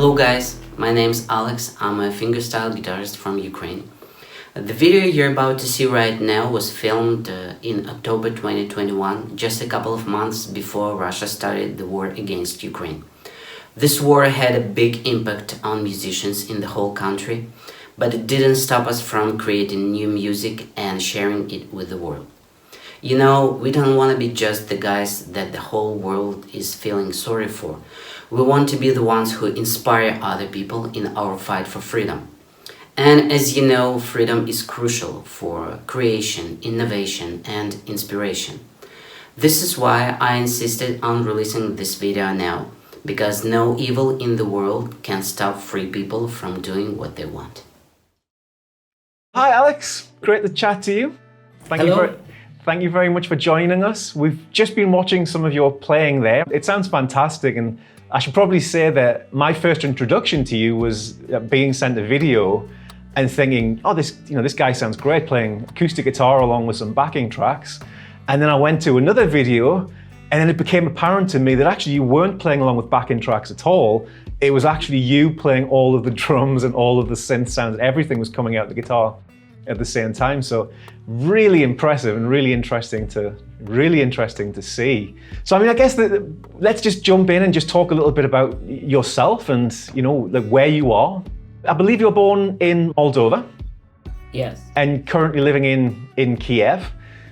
Hello guys, my name's Alex. I'm a fingerstyle guitarist from Ukraine. The video you're about to see right now was filmed in October 2021, just a couple of months before Russia started the war against Ukraine. This war had a big impact on musicians in the whole country, but it didn't stop us from creating new music and sharing it with the world. You know, we don't want to be just the guys that the whole world is feeling sorry for. We want to be the ones who inspire other people in our fight for freedom. And as you know, freedom is crucial for creation, innovation, and inspiration. This is why I insisted on releasing this video now, because no evil in the world can stop free people from doing what they want. Hi Alex, great to chat to you. Thank you very much for joining us. We've just been watching some of your playing there. It sounds fantastic, and I should probably say that my first introduction to you was being sent a video and thinking, oh, this guy sounds great playing acoustic guitar along with some backing tracks. And then I went to another video, and then it became apparent to me that actually you weren't playing along with backing tracks at all. It was actually you playing all of the drums and all of the synth sounds. Everything was coming out the guitar at the same time. So really impressive and really interesting to see. So I mean, I guess let's just jump in and just talk a little bit about yourself and like where you are. I believe you were born in Moldova. Yes. And currently living in Kyiv.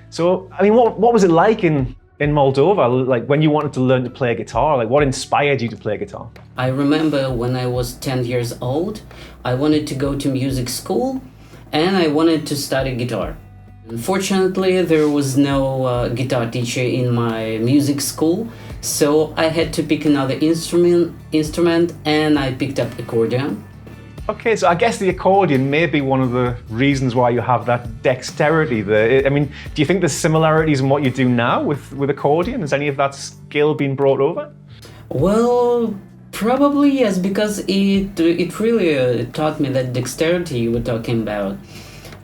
So I mean, what was it like in Moldova? Like when you wanted to learn to play guitar, like what inspired you to play guitar? I remember when I was 10 years old, I wanted to go to music school and I wanted to study guitar. Unfortunately, there was no guitar teacher in my music school, so I had to pick another instrument and I picked up accordion. Okay, so I guess the accordion may be one of the reasons why you have that dexterity there. I mean, do you think there's similarities in what you do now with accordion? Has any of that skill been brought over? Well, probably yes, because it really taught me that dexterity you were talking about.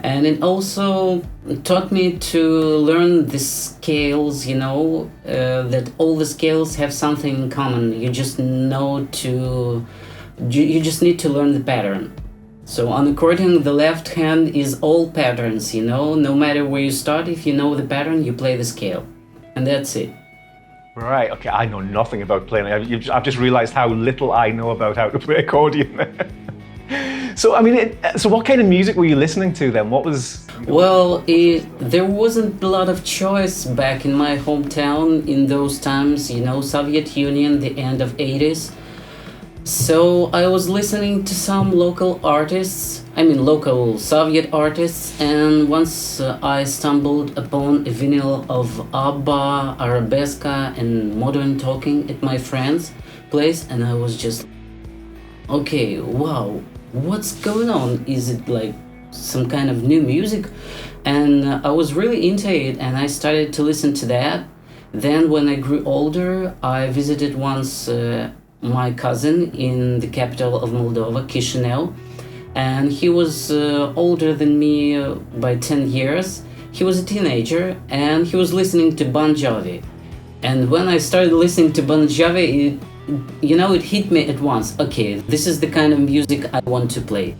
And it also taught me to learn the scales, that all the scales have something in common. You just you just need to learn the pattern. So on accordion, the left hand is all patterns, no matter where you start, if you know the pattern, you play the scale. And that's it. Right, okay, I know nothing about playing. I've just realized how little I know about how to play accordion. So, I mean, so what kind of music were you listening to then? What was... Well, there wasn't a lot of choice back in my hometown in those times, Soviet Union, the end of 80s. So I was listening to some local Soviet artists, and once I stumbled upon a vinyl of ABBA, Arabesque, and modern talking at my friend's place, and I was just, okay, wow, what's going on? Is it like some kind of new music? And I was really into it, and I started to listen to that. Then when I grew older, I visited once my cousin in the capital of Moldova, Chisinau, and he was older than me by 10 years. He was a teenager and he was listening to Bon Jovi. And when I started listening to Bon Jovi, it hit me at once. Okay, this is the kind of music I want to play.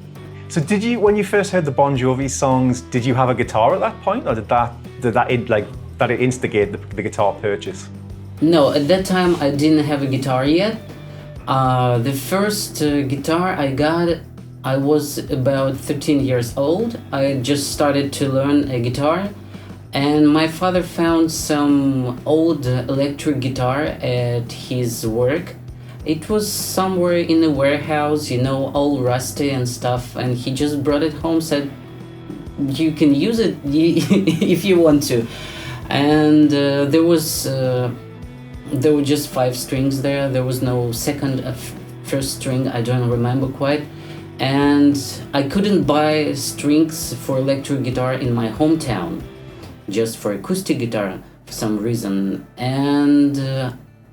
So when you first heard the Bon Jovi songs, did you have a guitar at that point, or did it instigate the guitar purchase? No, at that time I didn't have a guitar yet. The first guitar I got, I was about 13 years old. I just started to learn a guitar, and my father found some old electric guitar at his work. It was somewhere in a warehouse, all rusty and stuff, and he just brought it home, said, you can use it if you want to. And there were just 5 strings there. There was no first string, I don't remember quite. And I couldn't buy strings for electric guitar in my hometown, just for acoustic guitar for some reason. And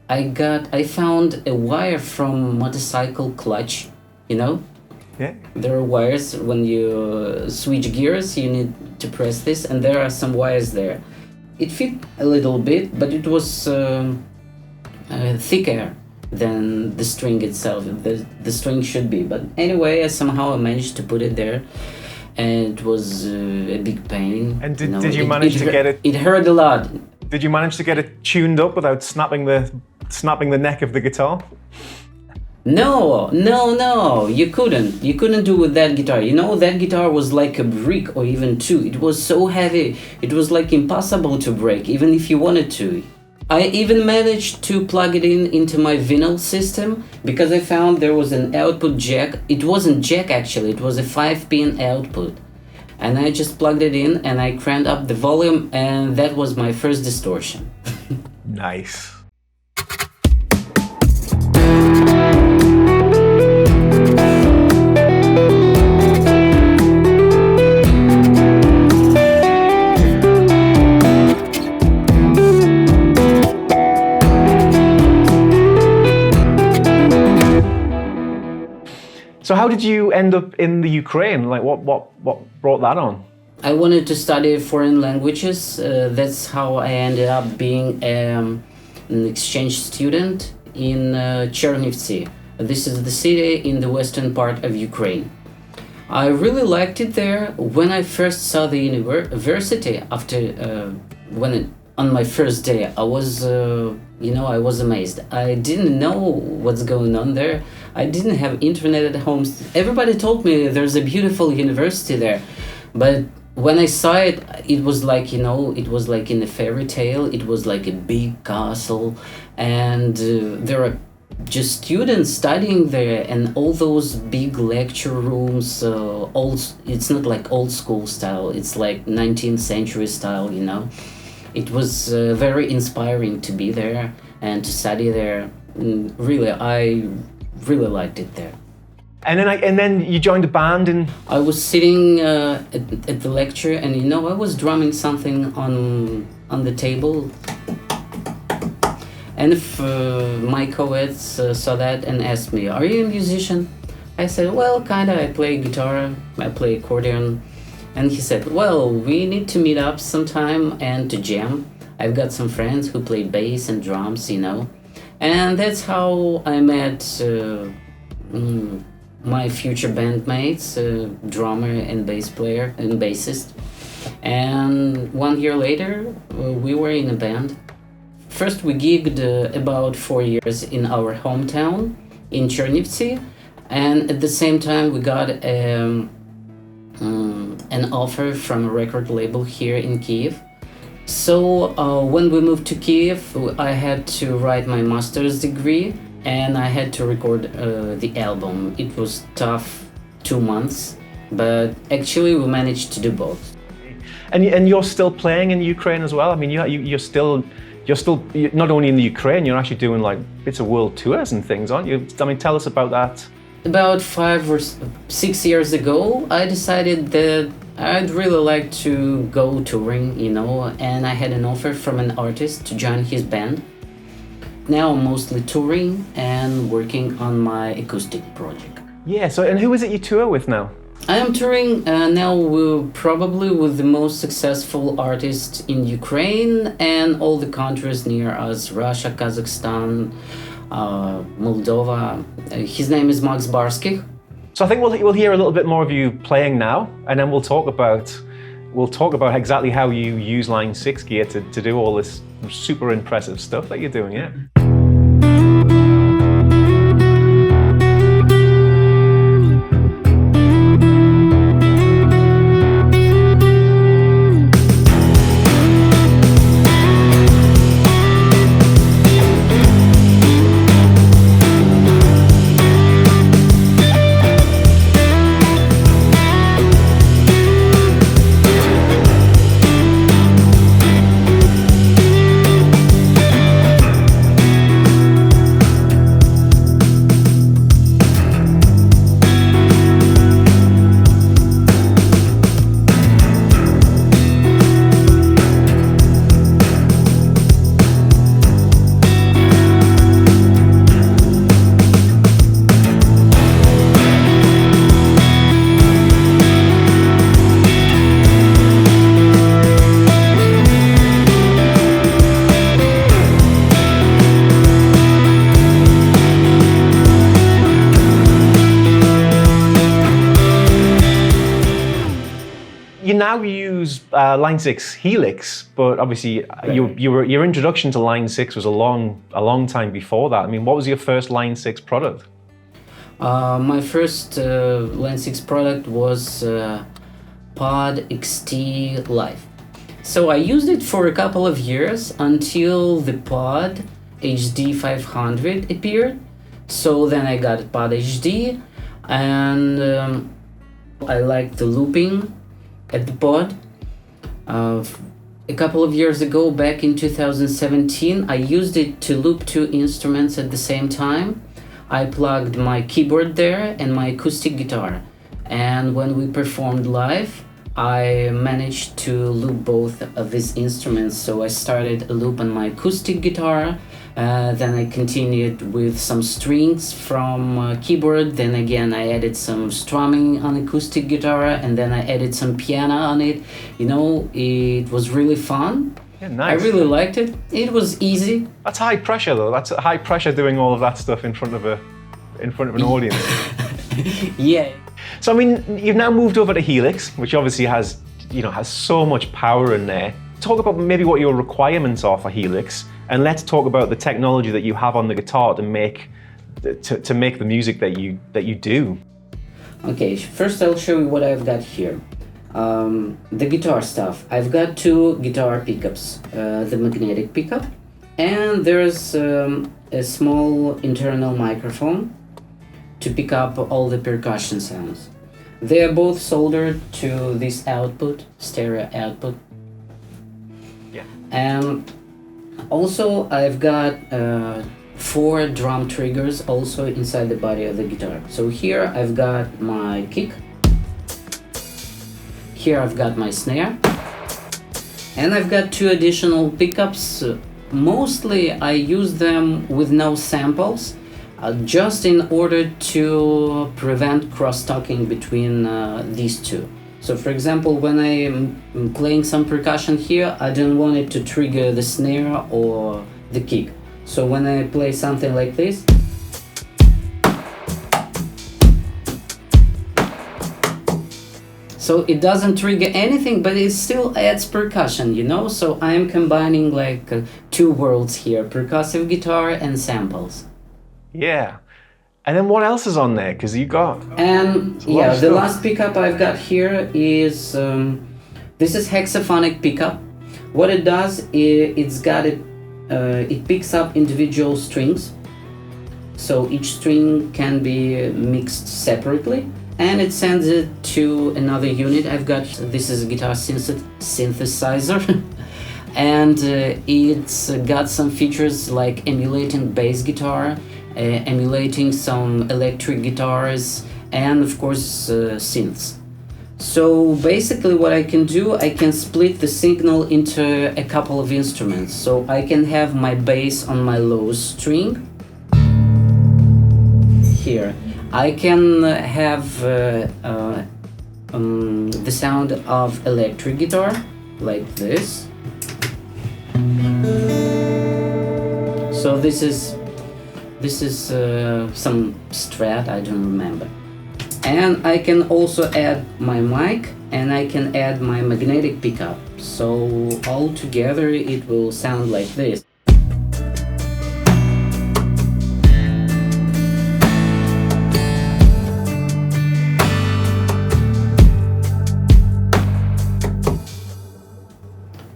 I found a wire from motorcycle clutch, Yeah. There are wires when you switch gears, you need to press this, and there are some wires there. It fit a little bit, but it was thicker than the string itself. The string should be. But anyway, somehow I managed to put it there. And it was a big pain. And did you manage to get it? It hurt a lot. Did you manage to get it tuned up without snapping the neck of the guitar? No, you couldn't. You couldn't do with that guitar. That guitar was like a brick or even two. It was so heavy. It was like impossible to break, even if you wanted to. I even managed to plug it into my vinyl system because I found there was an output jack. It wasn't jack actually, it was a 5-pin output. And I just plugged it in and I cranked up the volume, and that was my first distortion. Nice. So how did you end up in the Ukraine? Like what brought that on? I wanted to study foreign languages. That's how I ended up being an exchange student in Chernivtsi. This is the city in the western part of Ukraine. I really liked it there. When I first saw the university, on my first day, I was amazed. I didn't know what's going on there. I didn't have internet at home. Everybody told me there's a beautiful university there, but when I saw it, it was like in a fairy tale. It was like a big castle, and there are just students studying there, and all those big lecture rooms. It's not like old school style. It's like 19th century style. It was very inspiring to be there and to study there. Really, I really liked it there. And then you joined a band and I was sitting at the lecture, and I was drumming something on the table. And if my co-eds saw that and asked me, "Are you a musician?" I said, "Well, kinda. I play guitar, I play accordion." And he said, "Well, we need to meet up sometime and to jam. I've got some friends who play bass and drums, And that's how I met my future bandmates, drummer and bass player and bassist. And 1 year later, we were in a band. First, we gigged about 4 years in our hometown in Chernivtsi, and at the same time, we got an offer from a record label here in Kyiv. So when we moved to Kyiv, I had to write my master's degree, and I had to record the album. It was tough 2 months, but actually we managed to do both. And you're still playing in Ukraine as well? I mean, you're still not only in the Ukraine, you're actually doing like bits of world tours and things, aren't you? I mean, tell us about that. About 5 or 6 years ago, I decided that I'd really like to go touring, and I had an offer from an artist to join his band. Now I'm mostly touring and working on my acoustic project. Yeah, and who is it you tour with now? I am touring now probably with the most successful artists in Ukraine and all the countries near us, Russia, Kazakhstan, Moldova. His name is Max Barskih. So I think we'll hear a little bit more of you playing now, and then we'll talk about exactly how you use Line 6 gear to do all this super impressive stuff that you're doing, yeah? now use Line 6 Helix, but obviously your introduction to Line 6 was a long time before that. I mean, what was your first Line 6 product? My first Line 6 product was Pod XT Live. So I used it for a couple of years until the Pod HD 500 appeared. So then I got Pod HD, and I liked the looping at the Pod. A couple of years ago, back in 2017, I used it to loop two instruments at the same time. I plugged my keyboard there and my acoustic guitar. And when we performed live, I managed to loop both of these instruments. So I started a loop on my acoustic guitar, then I continued with some strings from keyboard, then again I added some strumming on acoustic guitar, and then I added some piano on it. You know, it was really fun. Yeah, nice. I really liked it. It was easy. That's high pressure though. That's high pressure doing all of that stuff in front of an audience. Yeah. So I mean, you've now moved over to Helix, which obviously has so much power in there. Talk about maybe what your requirements are for Helix, and let's talk about the technology that you have on the guitar to make the music that you do. Okay, first I'll show you what I've got here. The guitar stuff. I've got two guitar pickups, the magnetic pickup, and there's a small internal microphone to pick up all the percussion sounds. They are both soldered to this output, stereo output. Yeah. And also I've got 4 drum triggers also inside the body of the guitar. So here I've got my kick. Here I've got my snare, and I've got 2 additional pickups. Mostly I use them with no samples, just in order to prevent cross-talking between these two. So for example, when I'm playing some percussion here, I don't want it to trigger the snare or the kick. So when I play something like this, so it doesn't trigger anything, but it still adds percussion, you know? So I'm combining like 2 worlds here, percussive guitar and samples. Yeah. And then what else is on there? Because you got... And yeah, the last pickup I've got here is... this is hexaphonic pickup. What it does is it picks up individual strings. So each string can be mixed separately, and it sends it to another unit. I've got, this is a guitar synthesizer, and it's got some features like emulating bass guitar, emulating some electric guitars, and of course synths. So basically what I can do, I can split the signal into a couple of instruments. So I can have my bass on my low string here. I can have the sound of electric guitar like this. So this is some Strat, I don't remember. And I can also add my mic, and I can add my magnetic pickup. So all together it will sound like this.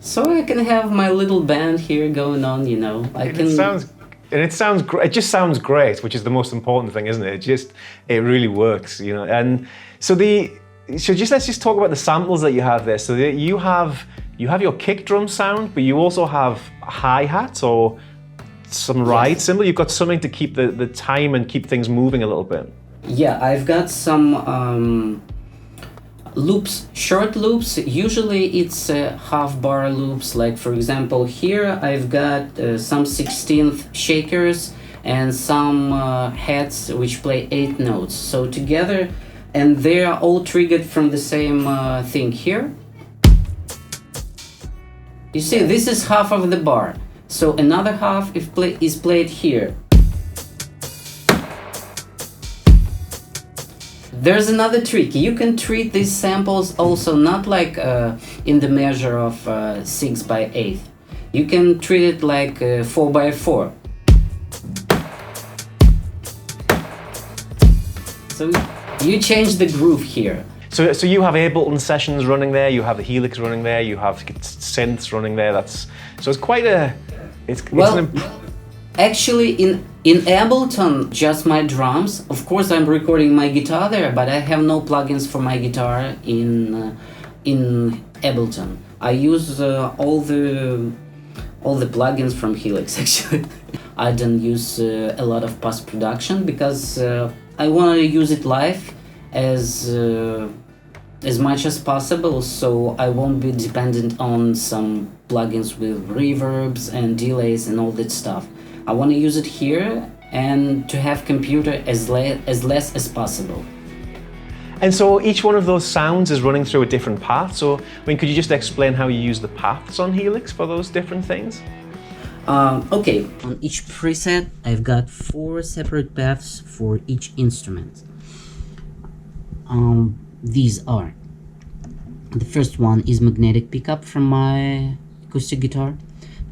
So I can have my little band here going on, you know. It just sounds great, which is the most important thing, isn't it? It really works, you know. And so let's just talk about the samples that you have there. So you have your kick drum sound, but you also have hi-hats or some ride cymbal. You've got something to keep the time and keep things moving a little bit. Yeah, I've got some loops, short loops. Usually it's half bar loops. Like for example here I've got some 16th shakers and some heads which play 8 notes. So together, and they are all triggered from the same thing here. You see, this is half of the bar. So another half is played here. there's another trick. You can treat these samples also not like in the measure of 6 by 8. You can treat it like 4 by 4. So you change the groove here. So you have Ableton sessions running there, you have the Helix running there, you have synths running there. So it's quite a. Actually, in Ableton, just my drums. Of course, I'm recording my guitar there, but I have no plugins for my guitar in Ableton. I use all the plugins from Helix. Actually, I don't use a lot of post production because I want to use it live as much as possible, so I won't be dependent on some plugins with reverbs and delays and all that stuff. I want to use it here and to have computer as less as possible. And so each one of those sounds is running through a different path. So, could you just explain how you use the paths on Helix for those different things? Okay, on each preset, I've got 4 separate paths for each instrument. These are: the first one is magnetic pickup from my acoustic guitar.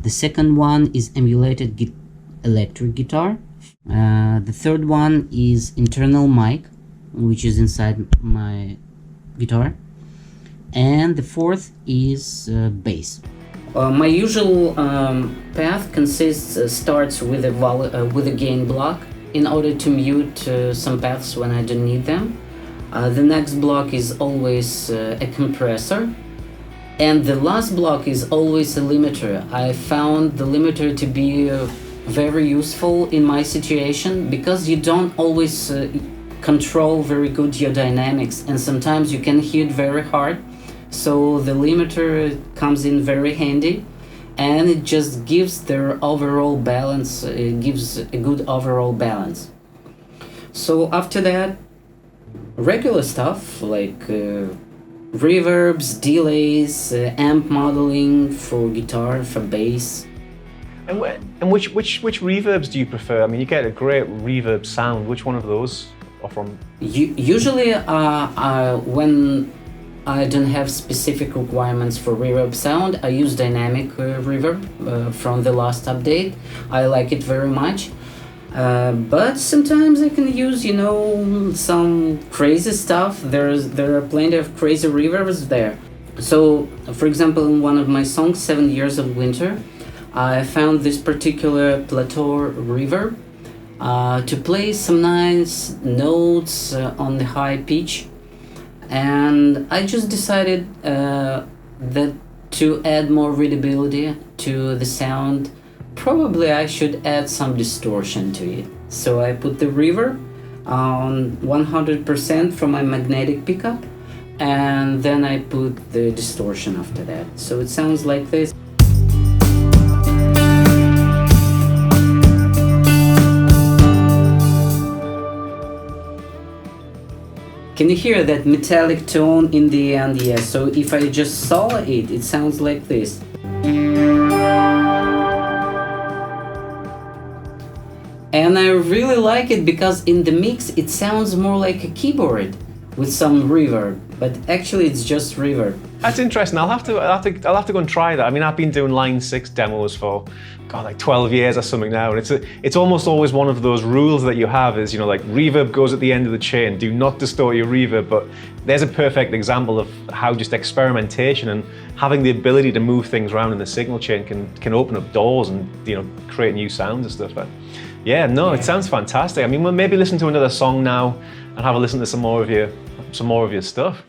The second one is emulated electric guitar. The third one is internal mic, which is inside my guitar. And the fourth is bass. My usual path starts with a gain block in order to mute some paths when I don't need them. The next block is always a compressor, and the last block is always a limiter. I found the limiter to be very useful in my situation because you don't always control very good your dynamics, and sometimes you can hit very hard. So the limiter comes in very handy, and it just gives their overall balance. It gives a good overall balance. So after that, regular stuff like reverbs, delays, amp modeling for guitar, for bass. And which reverbs do you prefer? I mean, you get a great reverb sound. Which one of those are from? Usually, when I don't have specific requirements for reverb sound, I use dynamic reverb from the last update. I like it very much. But sometimes I can use, some crazy stuff. There are plenty of crazy reverbs there. So, for example, in one of my songs, 7 Years of Winter, I found this particular plateau reverb to play some nice notes on the high pitch. And I just decided that to add more readability to the sound, probably I should add some distortion to it. So I put the reverb on 100% from my magnetic pickup, and then I put the distortion after that. So it sounds like this. Can you hear that metallic tone in the end? Yeah, so if I just saw it, it sounds like this. And I really like it because in the mix it sounds more like a keyboard with some reverb, but actually it's just reverb. That's interesting. I'll have to go and try that. I mean, I've been doing Line 6 demos for like 12 years or something now, and it's almost always one of those rules that you have is, like reverb goes at the end of the chain. Do not distort your reverb. But there's a perfect example of how just experimentation and having the ability to move things around in the signal chain can open up doors and create new sounds and stuff. But it sounds fantastic. I mean, we'll maybe listen to another song now and have a listen to some more of your stuff.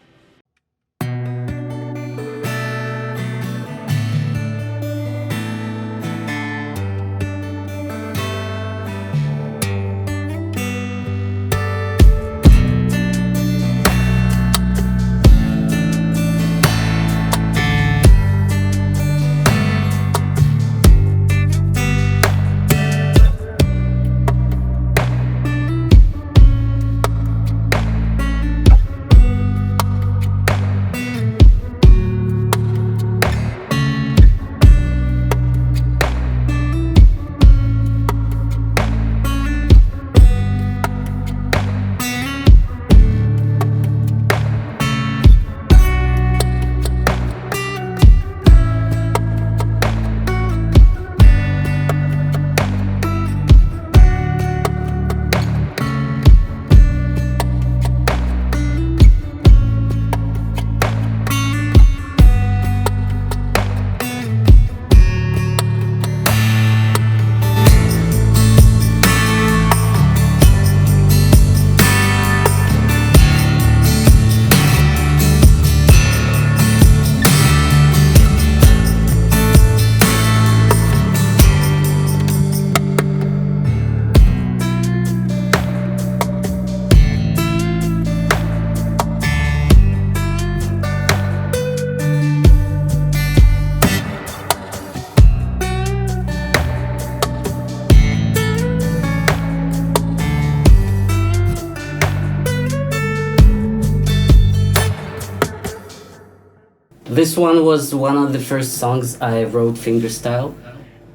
This one was one of the first songs I wrote fingerstyle.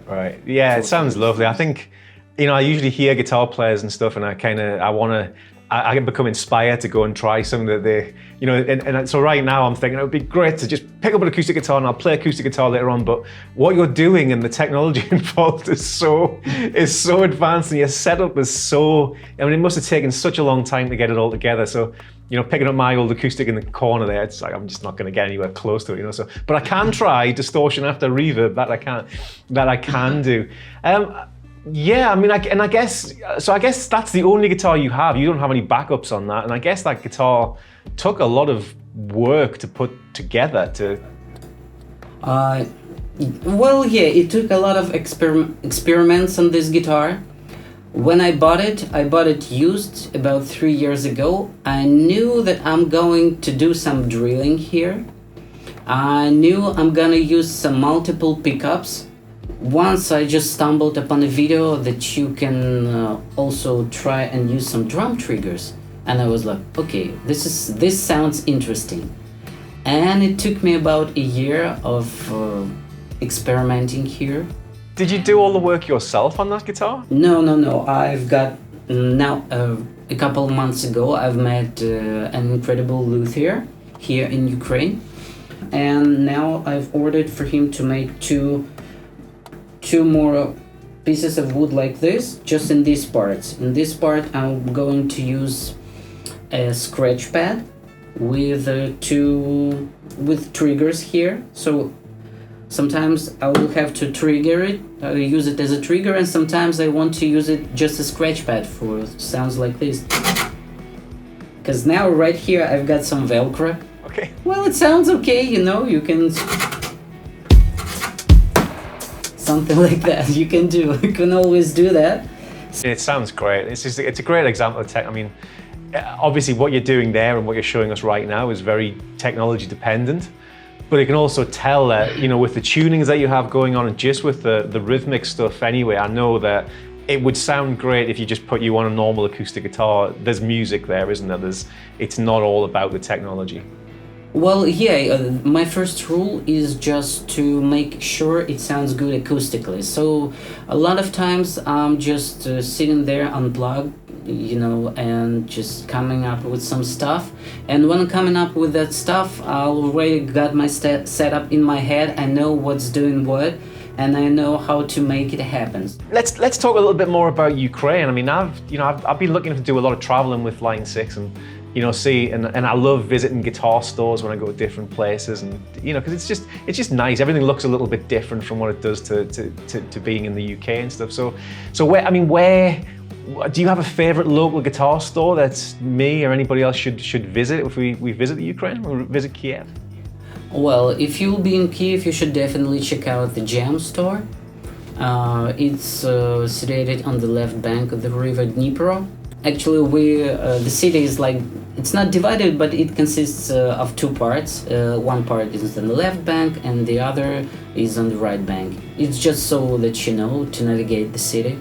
Right. Yeah, it sounds lovely. I think, I usually hear guitar players and stuff, and I become inspired to go and try something that they, and so right now I'm thinking it would be great to just pick up an acoustic guitar and I'll play acoustic guitar later on. But what you're doing and the technology involved is so advanced, and your setup is so. It must have taken such a long time to get it all together. So, picking up my old acoustic in the corner there, it's like I'm just not going to get anywhere close to it, So, but I can try distortion after reverb. That I can do. Yeah, I guess that's the only guitar you have. You don't have any backups on that, and I guess that guitar took a lot of work to put together. Well, yeah, it took a lot of experiments on this guitar. When I bought it used about 3 years ago. I knew that I'm going to do some drilling here. I knew I'm gonna use some multiple pickups. Once I just stumbled upon a video that you can also try and use some drum triggers, and I was like, okay, this sounds interesting. And it took me about a year of experimenting here. Did you do all the work yourself on that guitar? No. I've got now a couple of months ago I've met an incredible luthier here in Ukraine, and now I've ordered for him to make two more pieces of wood like this, just in these parts. In this part I'm going to use a scratch pad with triggers here. So sometimes I will have to trigger it, use it as a trigger, and sometimes I want to use it just a scratch pad for sounds like this. Because now right here I've got some Velcro. Okay. Well, it sounds okay, you can... Something like that you can do. You can always do that. It sounds great. It's a great example of tech. Obviously what you're doing there and what you're showing us right now is very technology dependent, but you can also tell that, with the tunings that you have going on and just with the rhythmic stuff anyway, I know that it would sound great if you just put you on a normal acoustic guitar. There's music there, isn't there? It's not all about the technology. Well, yeah, my first rule is just to make sure it sounds good acoustically. So a lot of times I'm just sitting there unplugged, and just coming up with some stuff. And when I'm coming up with that stuff, I already got my setup in my head. I know what's doing what, and I know how to make it happen. Let's talk a little bit more about Ukraine. I've been looking to do a lot of traveling with Line 6 and and I love visiting guitar stores when I go to different places, and because it's just nice. Everything looks a little bit different from what it does to being in the UK and stuff. So where do you have a favorite local guitar store that's me or anybody else should visit if we visit the Ukraine or visit Kyiv? Well, if you'll be in Kyiv, you should definitely check out the Jam store. It's situated on the left bank of the river Dnipro. Actually, the city is it's not divided, but it consists of two parts. One part is on the left bank and the other is on the right bank. It's just so that to navigate the city.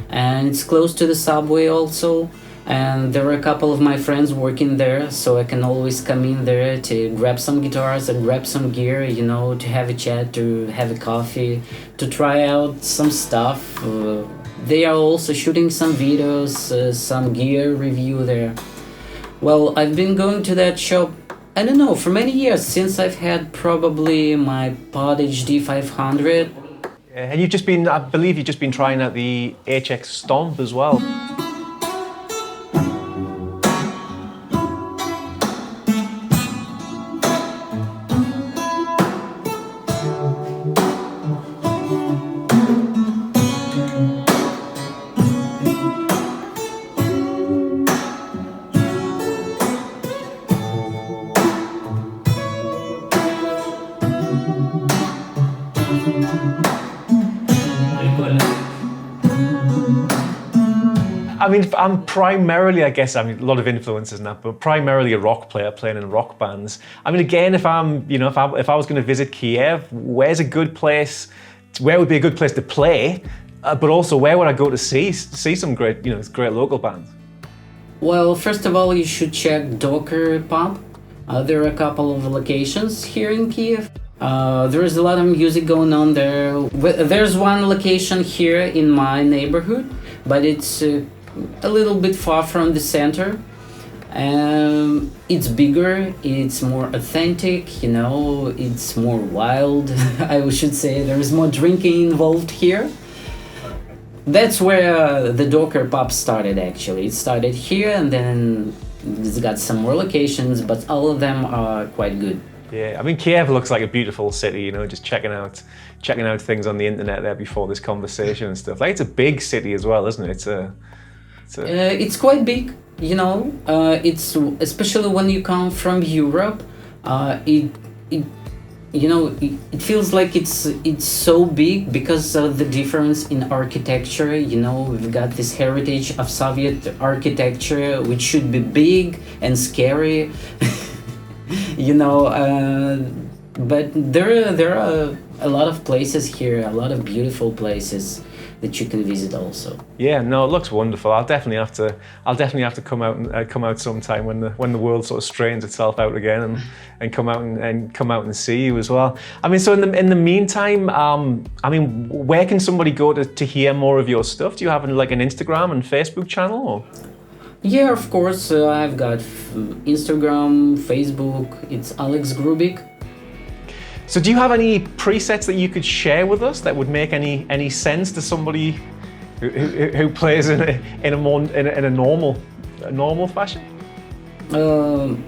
And it's close to the subway also. And there are a couple of my friends working there, so I can always come in there to grab some guitars and grab some gear, to have a chat, to have a coffee, to try out some stuff. They are also shooting some videos, some gear review there. Well, I've been going to that shop, I don't know, for many years, since I've had probably my Pod HD 500. And I believe you've just been trying out the HX Stomp as well. I'm primarily, I guess, a lot of influences in that, but primarily a rock player playing in rock bands. Again, if I was going to visit Kyiv, where would be a good place to play? But also, where would I go to see some great, great local bands? Well, first of all, you should check Docker Pub. There are a couple of locations here in Kyiv. There is a lot of music going on there. There's one location here in my neighborhood, but it's a little bit far from the center. It's bigger, it's more authentic, you know, it's more wild, I should say. There's more drinking involved here. That's where the Docker pub started, actually. It started here, and then it's got some more locations, but all of them are quite good. Yeah, I mean, Kiev looks like a beautiful city, you know, just checking out things on the internet there before this conversation and stuff. Like, it's a big city as well, isn't it? It's quite big, you know. It's especially when you come from Europe. It feels like it's so big because of the difference in architecture. You know, we've got this heritage of Soviet architecture, which should be big and scary. You know, but there are a lot of places here, a lot of beautiful places that you can visit also. Yeah, no, it looks wonderful. I'll definitely have to come out sometime when the world sort of straightens itself out again and come out and see you as well. I mean, so in the meantime, I mean, where can somebody go to hear more of your stuff? Do you have like an Instagram and Facebook channel? Or? Yeah, of course. I've got Instagram, Facebook. It's Alex Grubik. So do you have any presets that you could share with us that would make any sense to somebody who plays in a normal fashion?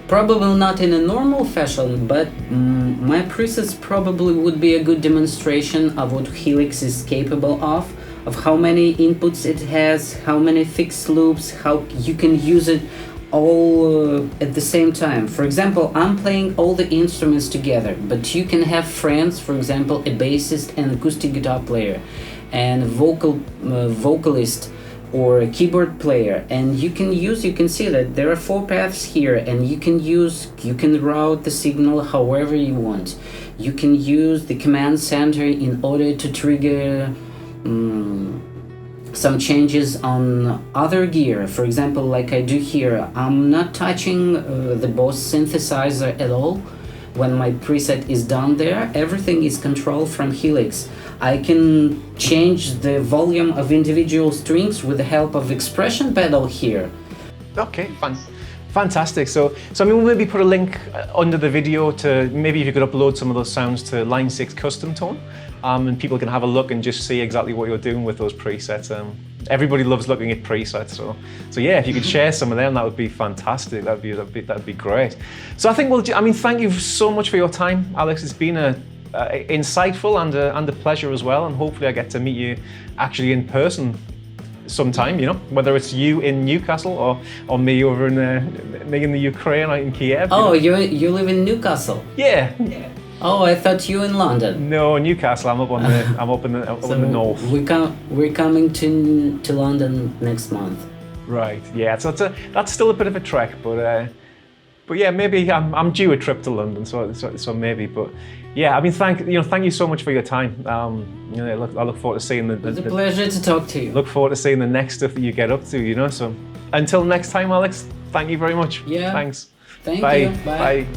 Probably not in a normal fashion, but my presets probably would be a good demonstration of what Helix is capable of how many inputs it has, how many fixed loops, how you can use it all at the same time. For example, I'm playing all the instruments together, but you can have friends, for example, a bassist and acoustic guitar player, and vocalist or a keyboard player, and you can see that there are 4 paths here, and you can route the signal however you want. You can use the command center in order to trigger some changes on other gear. For example, like I do here, I'm not touching the Boss synthesizer at all. When my preset is done there, everything is controlled from Helix. I can change the volume of individual strings with the help of expression pedal here. Okay, fantastic. So I mean, we'll maybe put a link under the video to maybe if you could upload some of those sounds to Line 6 Custom Tone, and people can have a look and just see exactly what you're doing with those presets. Everybody loves looking at presets, so yeah, if you could share some of them, that would be fantastic. That'd be great. So I think thank you so much for your time, Alex. It's been insightful and a pleasure as well, and hopefully I get to meet you actually in person sometime, you know, whether it's you in Newcastle or me over in the Ukraine, in Kiev. Oh, you live in Newcastle? Yeah. Oh, I thought you in London. No, Newcastle. I'm up in the north. We're coming to London next month. Right. Yeah. So that's still a bit of a trek, but yeah, maybe I'm due a trip to London, so maybe. But yeah, I mean, thank you so much for your time. I look forward to seeing It's a pleasure to talk to you. Look forward to seeing the next stuff that you get up to. You know, so until next time, Alex. Thank you very much. Yeah. Thanks. Thank Bye. you. Bye. Bye.